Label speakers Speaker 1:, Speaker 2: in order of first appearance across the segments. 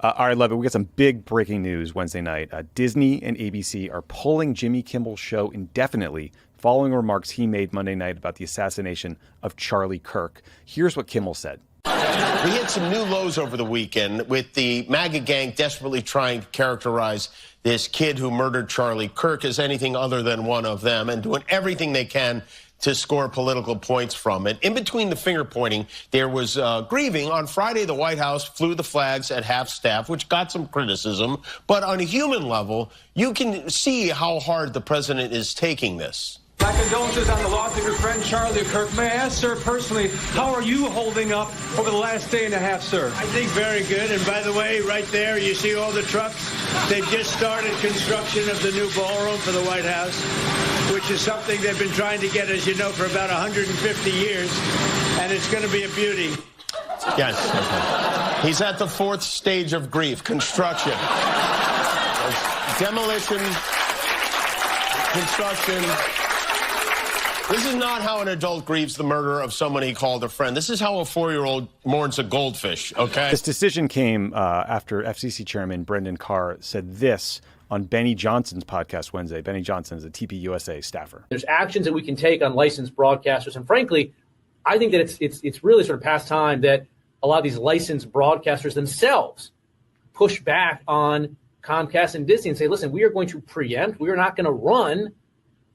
Speaker 1: All right, Lovett, we got some big breaking news Wednesday night. Disney and ABC are pulling Jimmy Kimmel's show indefinitely following remarks he made Monday night about the assassination of Charlie Kirk. Here's what Kimmel said.
Speaker 2: We hit some new lows over the weekend with the MAGA gang desperately trying to characterize this kid who murdered Charlie Kirk as anything other than one of them and doing everything they can to score political points from it. In between the finger pointing, there was grieving. On Friday, the White House flew the flags at half staff, which got some criticism. But on a human level, you can see how hard the president is taking this.
Speaker 3: My condolences on the loss of your friend Charlie Kirk. May I ask, sir, personally, how are you holding up over the last day and a half, sir?
Speaker 4: I think very good. And by the way, right there, you see all the trucks? They've just started construction of the new ballroom for the White House, which is something they've been trying to get, as you know, for about 150 years. And it's going to be a beauty.
Speaker 2: Yes. He's at the fourth stage of grief, construction. Demolition, construction. This is not how an adult grieves the murder of someone he called a friend. This is how a 4-year-old mourns a goldfish, okay?
Speaker 1: This decision came after FCC Chairman Brendan Carr said this on Benny Johnson's podcast Wednesday. Benny Johnson is a TPUSA staffer.
Speaker 5: There's actions that we can take on licensed broadcasters. And frankly, I think that it's really sort of past time that a lot of these licensed broadcasters themselves push back on Comcast and Disney and say, listen, we are going to preempt. We are not going to run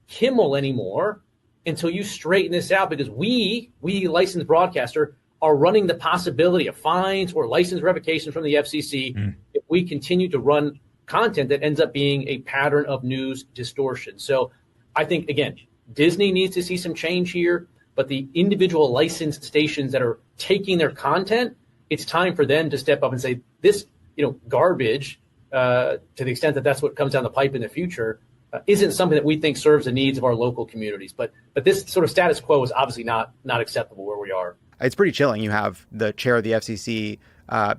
Speaker 5: Kimmel anymore until you straighten this out, because we licensed broadcaster are running the possibility of fines or license revocation from the FCC if we continue to run content that ends up being a pattern of news distortion. So I think, again, Disney needs to see some change here, but the individual licensed stations that are taking their content, it's time for them to step up and say, this, garbage, to the extent that that's what comes down the pipe in the future, isn't something that we think serves the needs of our local communities. But this sort of status quo is obviously not acceptable where we are.
Speaker 6: It's pretty chilling. You have the chair of the FCC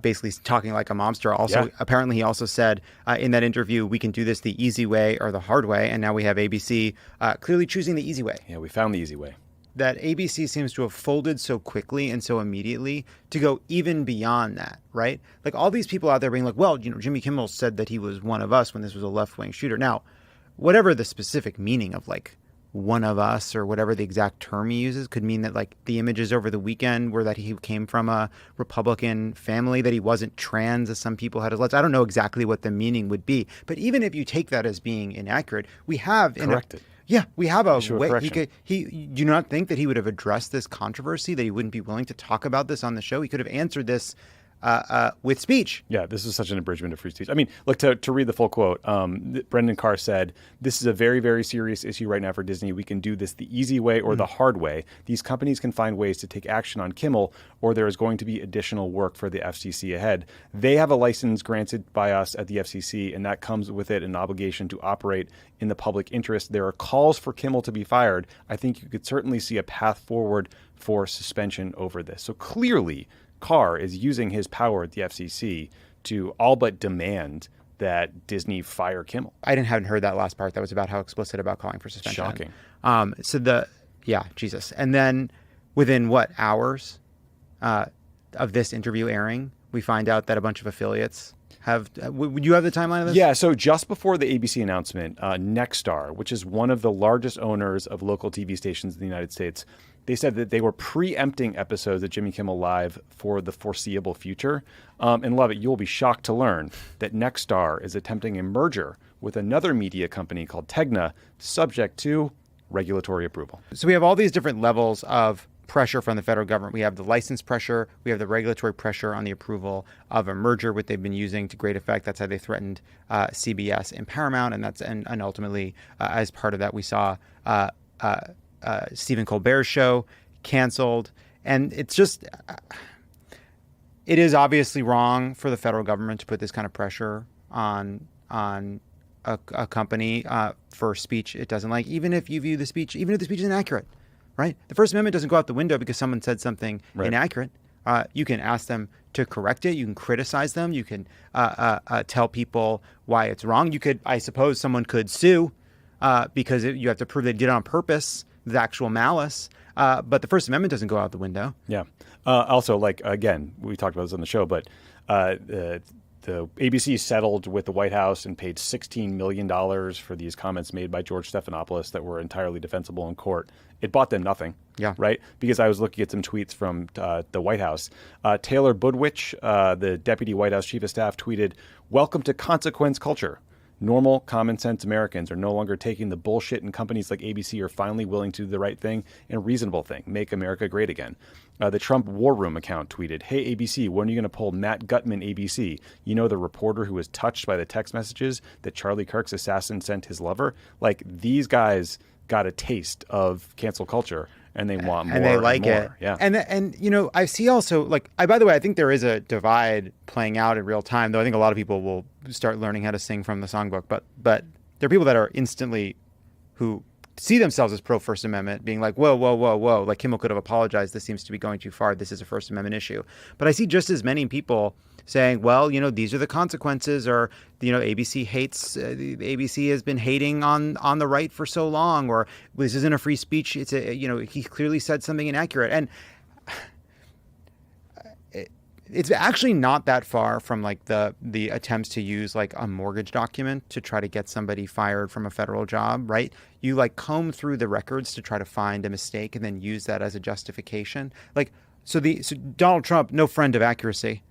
Speaker 6: basically talking like a mobster. Also, Apparently he also said in that interview, we can do this the easy way or the hard way. And now we have ABC clearly choosing the easy way.
Speaker 1: Yeah, we found the easy way.
Speaker 6: That ABC seems to have folded so quickly and so immediately to go even beyond that, right? Like all these people out there being like, well, Jimmy Kimmel said that he was one of us when this was a left-wing shooter. Now, whatever the specific meaning of like one of us or whatever the exact term he uses could mean that like the images over the weekend were that he came from a Republican family, that he wasn't trans as some people had as. I don't know exactly what the meaning would be. But even if you take that as being inaccurate, we have
Speaker 1: corrected.
Speaker 6: We have a way.
Speaker 1: Correction.
Speaker 6: He do you not think that he would have addressed this controversy, that he wouldn't be willing to talk about this on the show? He could have answered this with speech.
Speaker 1: Yeah, this is such an abridgment of free speech. I mean, look, to read the full quote, Brendan Carr said, this is a very, very serious issue right now for Disney. We can do this the easy way or the hard way. These companies can find ways to take action on Kimmel, or there is going to be additional work for the FCC ahead. They have a license granted by us at the FCC, and that comes with it an obligation to operate in the public interest. There are calls for Kimmel to be fired. I think you could certainly see a path forward for suspension over this. So clearly, Carr is using his power at the FCC to all but demand that Disney fire Kimmel.
Speaker 6: I hadn't heard that last part. That was about how explicit about calling for suspension.
Speaker 1: Shocking.
Speaker 6: Jesus. And then within hours of this interview airing, we find out that a bunch of affiliates have. Would you have the timeline of this?
Speaker 1: Yeah. So just before the ABC announcement, Nexstar, which is one of the largest owners of local TV stations in the United States, they said that they were preempting episodes of Jimmy Kimmel Live for the foreseeable future. And Lovett, you'll be shocked to learn that Nexstar is attempting a merger with another media company called Tegna, subject to regulatory approval.
Speaker 6: So we have all these different levels of pressure from the federal government. We have the license pressure. We have the regulatory pressure on the approval of a merger, which they've been using to great effect. That's how they threatened CBS and Paramount. And ultimately, as part of that, we saw Stephen Colbert's show canceled. And it's just, it is obviously wrong for the federal government to put this kind of pressure on a company for speech it doesn't like, even if the speech is inaccurate, right? The First Amendment doesn't go out the window because someone said something inaccurate. You can ask them to correct it. You can criticize them. You can tell people why it's wrong. I suppose someone could sue because you have to prove they did it on purpose, the actual malice. But the First Amendment doesn't go out the window.
Speaker 1: Yeah. Also, again, we talked about this on the show, but the ABC settled with the White House and paid $16 million for these comments made by George Stephanopoulos that were entirely defensible in court. It bought them nothing.
Speaker 6: Yeah.
Speaker 1: Right? Because I was looking at some tweets from the White House. Taylor Budwich, the deputy White House chief of staff, tweeted, "Welcome to consequence culture. Normal, common sense Americans are no longer taking the bullshit, and companies like ABC are finally willing to do the right thing and a reasonable thing, make America great again." The Trump War Room account tweeted, "Hey, ABC, when are you going to pull Matt Gutman, ABC? You know, the reporter who was touched by the text messages that Charlie Kirk's assassin sent his lover?" Like, these guys got a taste of cancel culture, and they want more.
Speaker 6: And they like it.
Speaker 1: Yeah.
Speaker 6: And you know, I see also, like, by the way, I think there is a divide playing out in real time, though I think a lot of people will start learning how to sing from the songbook. But there are people that are instantly who see themselves as pro First Amendment, being like, whoa, whoa, whoa, whoa, like Kimmel could have apologized. This seems to be going too far. This is a First Amendment issue. But I see just as many people saying, well, you know, these are the consequences, or, you know, ABC hates, ABC has been hating on the right for so long, or this isn't a free speech. It's a, you know, he clearly said something inaccurate. And it's actually not that far from like the attempts to use like a mortgage document to try to get somebody fired from a federal job, right? You like comb through the records to try to find a mistake and then use that as a justification. Like, so Donald Trump, no friend of accuracy,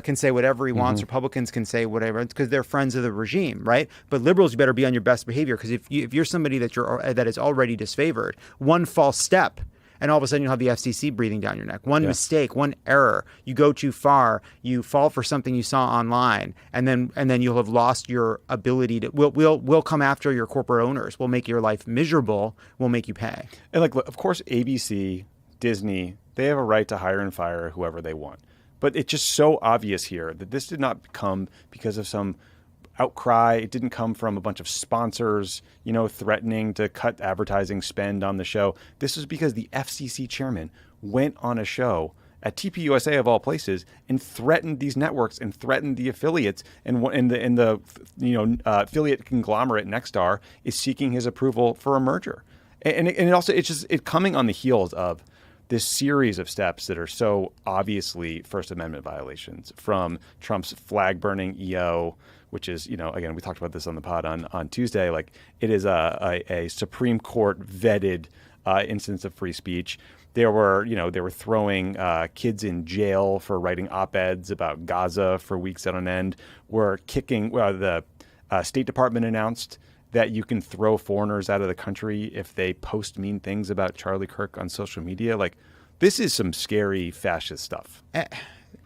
Speaker 6: can say whatever he wants. Republicans can say whatever because they're friends of the regime, right? But liberals, you better be on your best behavior, because if you're somebody that is already disfavored, one false step, and all of a sudden you'll have the FCC breathing down your neck. One mistake, one error, you go too far, you fall for something you saw online, and then you'll have lost your ability to. We'll come after your corporate owners. We'll make your life miserable. We'll make you pay.
Speaker 1: And like, of course, ABC, Disney, they have a right to hire and fire whoever they want. But it's just so obvious here that this did not come because of some outcry. It didn't come from a bunch of sponsors, you know, threatening to cut advertising spend on the show. This was because the FCC chairman went on a show at TPUSA of all places and threatened these networks and threatened the affiliates. And the affiliate conglomerate Nexstar is seeking his approval for a merger. And it also, it's coming on the heels of this series of steps that are so obviously First Amendment violations, from Trump's flag burning EO, which is, you know, again, we talked about this on the pod on Tuesday. Like, it is a Supreme Court vetted instance of free speech. They were throwing kids in jail for writing op-eds about Gaza for weeks on end. We're kicking. The State Department announced that you can throw foreigners out of the country if they post mean things about Charlie Kirk on social media. Like, this is some scary fascist stuff.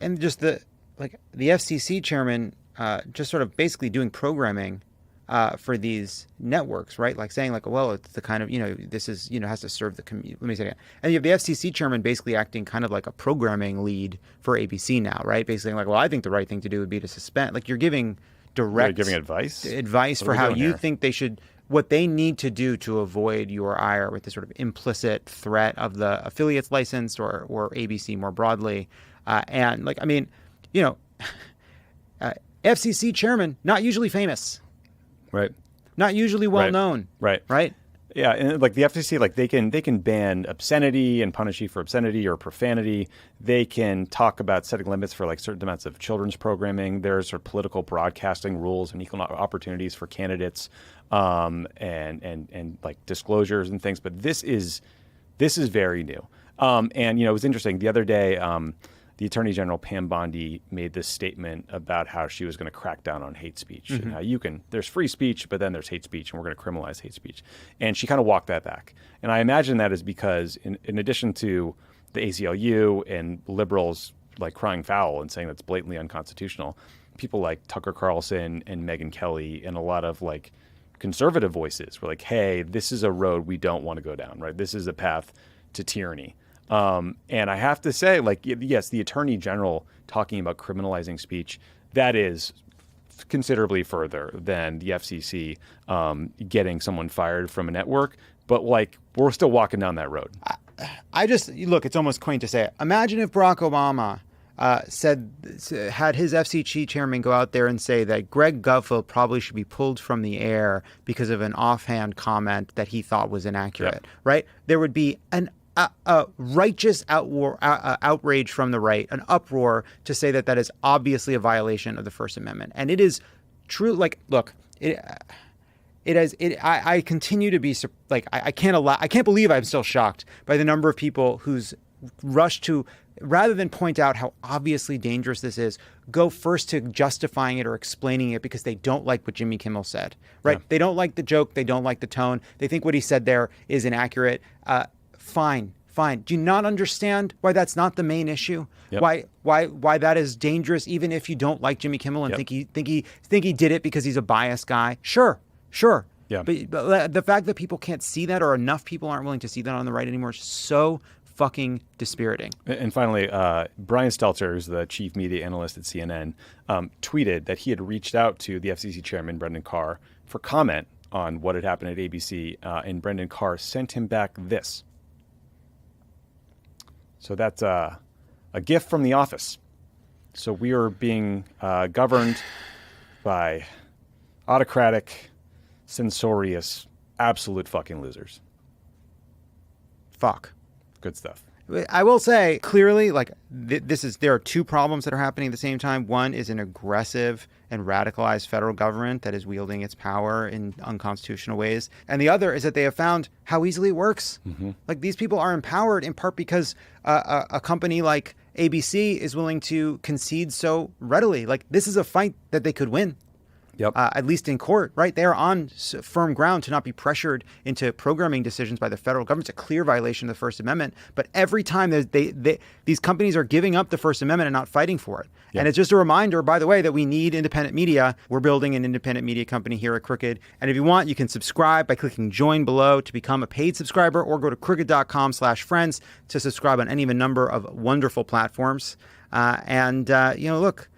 Speaker 6: And just the FCC chairman just sort of basically doing programming for these networks, right? Like saying like, well, it's the kind of, you know, this is, you know, has to serve the community. Let me say that. And you have the FCC chairman basically acting kind of like a programming lead for ABC now, right? Basically like, well, I think the right thing to do would be to suspend. Like, you're giving direct advice for how you think they should, what they need to do to avoid your ire with this sort of implicit threat of the affiliates license or ABC more broadly. And like, I mean, you know, FCC chairman, not usually famous.
Speaker 1: Right.
Speaker 6: Not usually well known.
Speaker 1: Right.
Speaker 6: Right.
Speaker 1: Yeah, and like the FCC, like they can ban obscenity and punish you for obscenity or profanity. They can talk about setting limits for like certain amounts of children's programming. There's sort of political broadcasting rules and equal opportunities for candidates, and like disclosures and things. But this is very new. And you know, it was interesting the other day. The Attorney General Pam Bondi made this statement about how she was going to crack down on hate speech. And how there's free speech, but then there's hate speech, and we're going to criminalize hate speech. And she kind of walked that back. And I imagine that is because in addition to the ACLU and liberals like crying foul and saying that's blatantly unconstitutional, people like Tucker Carlson and Megyn Kelly and a lot of like conservative voices were like, hey, this is a road we don't want to go down, right? This is a path to tyranny. And I have to say, like, yes, the Attorney General talking about criminalizing speech, that is considerably further than the FCC getting someone fired from a network. But, like, we're still walking down that road.
Speaker 6: I just, look, it's almost quaint to say it. Imagine if Barack Obama had his FCC chairman go out there and say that Greg Gutfeld probably should be pulled from the air because of an offhand comment that he thought was inaccurate, right? There would be an a righteous outrage from the right, an uproar to say that that is obviously a violation of the First Amendment. And it is true. Like, look, I continue to be like, I can't believe I'm still shocked by the number of people who's rushed to, rather than point out how obviously dangerous this is, go first to justifying it or explaining it because they don't like what Jimmy Kimmel said, right? Yeah. They don't like the joke. They don't like the tone. They think what he said there is inaccurate. Fine. Do you not understand why that's not the main issue? Yep. Why that is dangerous, even if you don't like Jimmy Kimmel and think he did it because he's a biased guy? Sure. Yeah. But the fact that people can't see that, or enough people aren't willing to see that on the right anymore, is so fucking dispiriting.
Speaker 1: And finally, Brian Stelter, who's the chief media analyst at CNN, tweeted that he had reached out to the FCC chairman, Brendan Carr, for comment on what had happened at ABC, and Brendan Carr sent him back this. So that's a gift from the office. So we are being governed by autocratic, censorious, absolute fucking losers.
Speaker 6: Fuck.
Speaker 1: Good stuff.
Speaker 6: I will say clearly, like, there are two problems that are happening at the same time. One is an aggressive and radicalized federal government that is wielding its power in unconstitutional ways. And the other is that they have found how easily it works. Mm-hmm. Like, these people are empowered in part because a company like ABC is willing to concede so readily. Like, this is a fight that they could win. Yep. At least in court, right? They are on firm ground to not be pressured into programming decisions by the federal government. It's a clear violation of the First Amendment. But every time these companies are giving up the First Amendment and not fighting for it. Yep. And it's just a reminder, by the way, that we need independent media. We're building an independent media company here at Crooked. And if you want, you can subscribe by clicking join below to become a paid subscriber, or go to crooked.com/friends to subscribe on any of a number of wonderful platforms. Look,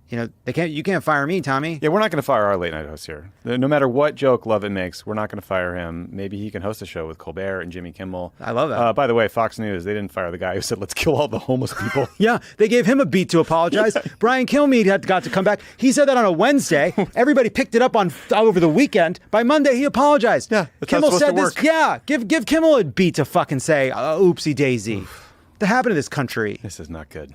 Speaker 6: you can't fire me, Tommy.
Speaker 1: Yeah, we're not going to fire our late night host here. No matter what joke Lovett makes, we're not going to fire him. Maybe he can host a show with Colbert and Jimmy Kimmel.
Speaker 6: I love that.
Speaker 1: By the way, Fox News, they didn't fire the guy who said, let's kill all the homeless people.
Speaker 6: Yeah, they gave him a beat to apologize. Yeah. Brian Kilmeade got to come back. He said that on a Wednesday. Everybody picked it up all over the weekend. By Monday, he apologized.
Speaker 1: Yeah,
Speaker 6: Kimmel said this. Yeah, give Kimmel a beat to fucking say, oopsie daisy. What happened to this country?
Speaker 1: This is not good.